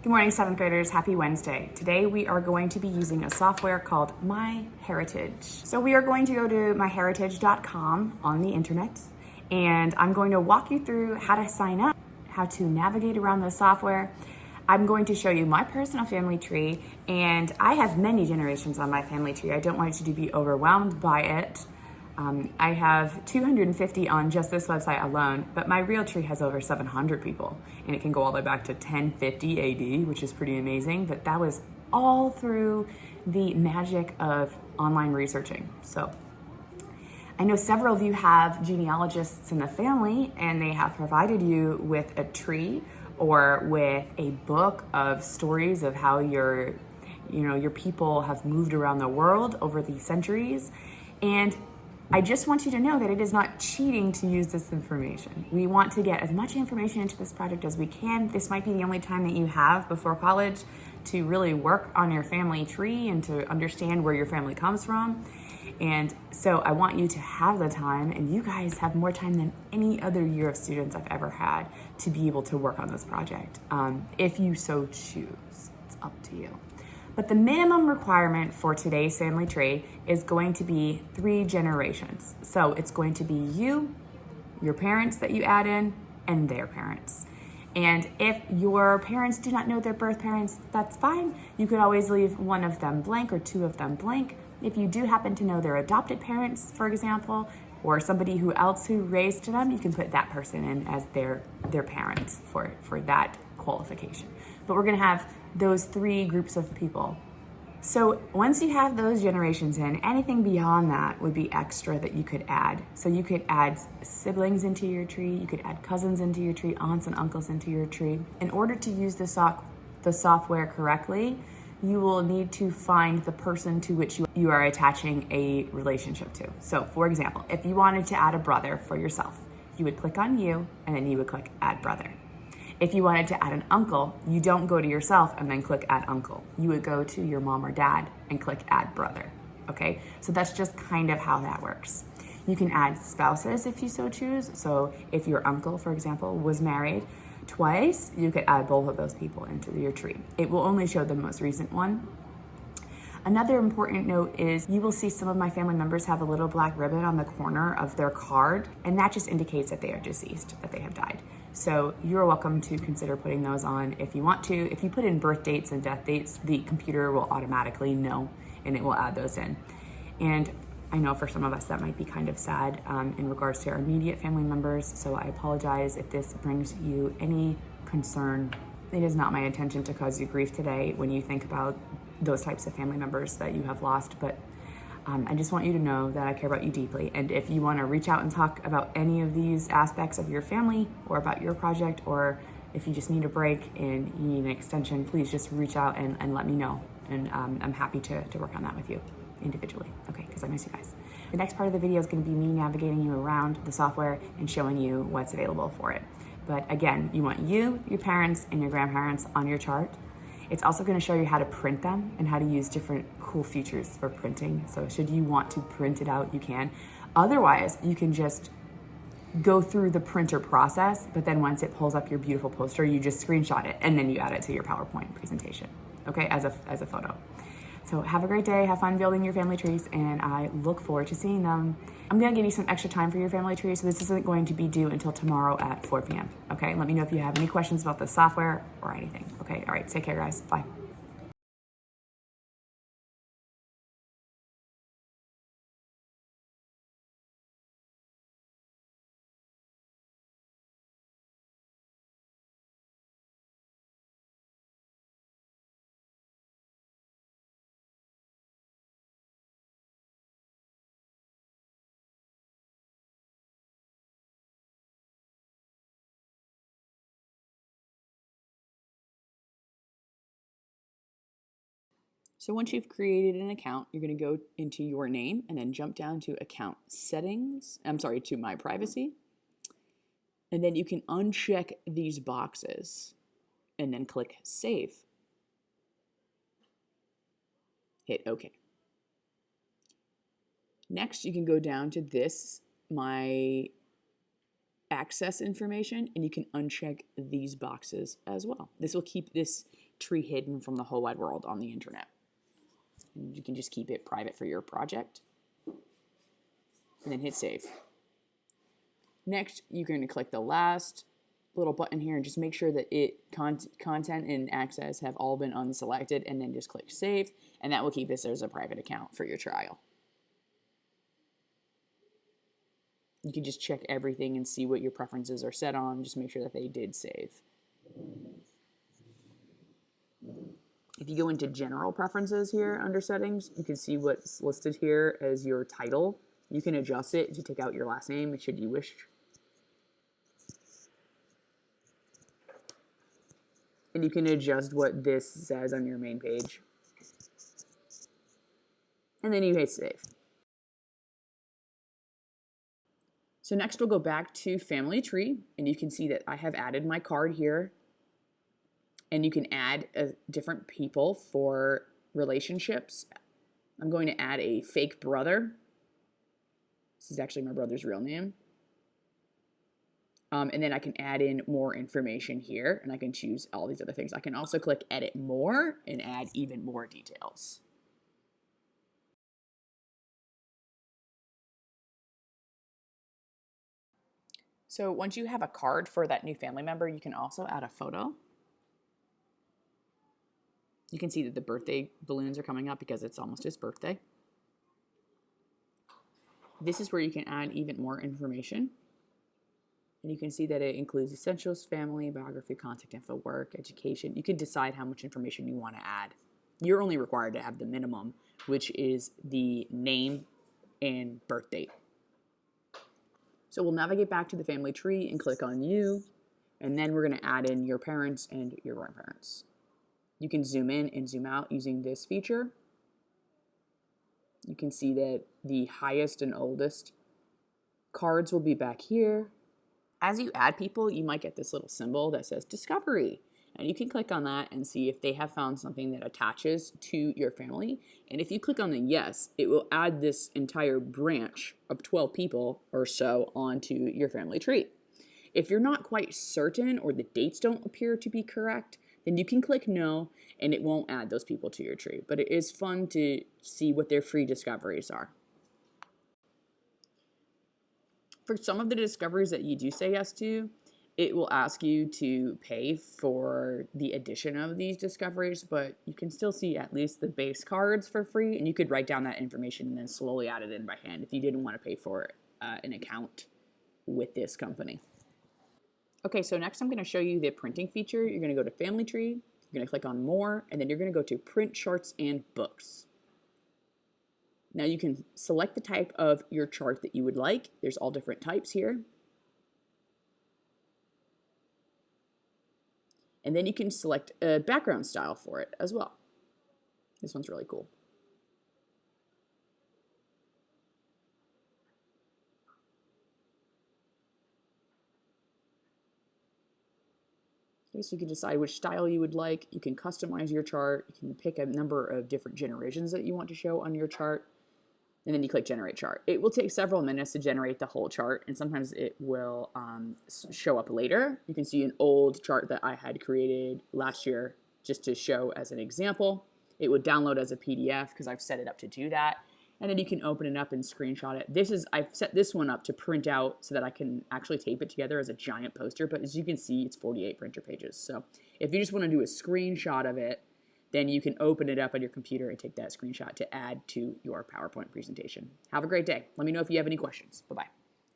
Good morning, 7th graders. Happy Wednesday. Today we are going to be using a software called MyHeritage. So we are going to go to myheritage.com on the internet, and I'm going to walk you through how to sign up, how to navigate around the software. I'm going to show you my personal family tree, and I have many generations on my family tree. I don't want you to be overwhelmed by it. I have 250 on just this website alone, but my real tree has over 700 people, and it can go all the way back to 1050 AD, which is pretty amazing, but that was all through the magic of online researching. So I know several of you have genealogists in the family, and they have provided you with a tree or with a book of stories of how your people have moved around the world over the centuries. And I just want you to know that it is not cheating to use this information. We want to get as much information into this project as we can. This might be the only time that you have before college to really work on your family tree and to understand where your family comes from. And so I want you to have the time, and you guys have more time than any other year of students I've ever had to be able to work on this project. If you so choose, it's up to you. But the minimum requirement for today's family tree is going to be 3 generations. So it's going to be you, your parents that you add in, and their parents. And if your parents do not know their birth parents, that's fine. You could always leave one of them blank or 2 of them blank. If you do happen to know their adopted parents, for example, or somebody who raised them, you can put that person in as their parents for that qualification. But we're gonna have those 3 groups of people. So once you have those generations in, anything beyond that would be extra that you could add. So you could add siblings into your tree, you could add cousins into your tree, aunts and uncles into your tree. In order to use the software correctly, you will need to find the person to which you are attaching a relationship to. So for example, if you wanted to add a brother for yourself, you would click on you and then you would click add brother. If you wanted to add an uncle, you don't go to yourself and then click add uncle. You would go to your mom or dad and click add brother, okay? So that's just kind of how that works. You can add spouses if you so choose. So if your uncle, for example, was married twice, you could add both of those people into your tree. It will only show the most recent one. Another important note is you will see some of my family members have a little black ribbon on the corner of their card, and that just indicates that they are deceased, that they have died. So you're welcome to consider putting those on if you want to. If you put in birth dates and death dates, the computer will automatically know, and it will add those in. And I know for some of us that might be kind of sad in regards to our immediate family members, so I apologize if this brings you any concern. It is not my intention to cause you grief today when you think about those types of family members that you have lost, but I just want you to know that I care about you deeply. And if you want to reach out and talk about any of these aspects of your family or about your project, or if you just need a break and you need an extension, please just reach out and let me know. And I'm happy to work on that with you individually, okay, because I miss you guys. The next part of the video is going to be me navigating you around the software and showing you what's available for it. But again, you want you, your parents, and your grandparents on your chart. It's also going to show you how to print them and how to use different cool features for printing. So should you want to print it out, you can. Otherwise, you can just go through the printer process, but then once it pulls up your beautiful poster, you just screenshot it and then you add it to your PowerPoint presentation, okay, as a photo. So have a great day, have fun building your family trees, and I look forward to seeing them. I'm gonna give you some extra time for your family tree, so this isn't going to be due until tomorrow at 4 p.m., okay? Let me know if you have any questions about the software or anything, okay? All right, take care, guys, bye. So once you've created an account, you're going to go into your name and then jump down to account settings. To my privacy. And then you can uncheck these boxes and then click save. Hit OK. Next, you can go down to this, my access information, and you can uncheck these boxes as well. This will keep this tree hidden from the whole wide world on the internet. And you can just keep it private for your project. And then hit save. Next, you're going to click the last little button here and just make sure that content and access have all been unselected, and then just click save, and that will keep this as a private account for your trial. You can just check everything and see what your preferences are set on. Just make sure that they did save. If you go into general preferences here under settings, you can see what's listed here as your title. You can adjust it to take out your last name should you wish. And you can adjust what this says on your main page. And then you hit save. So next we'll go back to Family Tree, and you can see that I have added my card here. And you can add different people for relationships. I'm going to add a fake brother. This is actually my brother's real name. And then I can add in more information here, and I can choose all these other things. I can also click Edit More and add even more details. So once you have a card for that new family member, you can also add a photo. You can see that the birthday balloons are coming up because it's almost his birthday. This is where you can add even more information. And you can see that it includes essentials, family, biography, contact info, work, education. You can decide how much information you want to add. You're only required to have the minimum, which is the name and birth date. So we'll navigate back to the family tree and click on you, and then we're going to add in your parents and your grandparents. You can zoom in and zoom out using this feature. You can see that the highest and oldest cards will be back here. As you add people, you might get this little symbol that says Discovery. And you can click on that and see if they have found something that attaches to your family. And if you click on the yes, it will add this entire branch of 12 people or so onto your family tree. If you're not quite certain or the dates don't appear to be correct, then you can click no and it won't add those people to your tree. But it is fun to see what their free discoveries are. For some of the discoveries that you do say yes to, it will ask you to pay for the addition of these discoveries, but you can still see at least the base cards for free, and you could write down that information and then slowly add it in by hand if you didn't want to pay for an account with this company. Okay, so next I'm going to show you the printing feature. You're going to go to Family Tree, you're going to click on More, and then you're going to go to Print Charts and Books. Now you can select the type of your chart that you would like. There's all different types here. And then you can select a background style for it as well. This one's really cool. Okay, so you can decide which style you would like. You can customize your chart. You can pick a number of different generations that you want to show on your chart. And then you click Generate Chart. It will take several minutes to generate the whole chart, and sometimes it will show up later. You can see an old chart that I had created last year just to show as an example. It would download as a PDF because I've set it up to do that. And then you can open it up and screenshot it. I've set this one up to print out so that I can actually tape it together as a giant poster, but as you can see, it's 48 printer pages. So if you just want to do a screenshot of it, then you can open it up on your computer and take that screenshot to add to your PowerPoint presentation. Have a great day. Let me know if you have any questions. Bye-bye.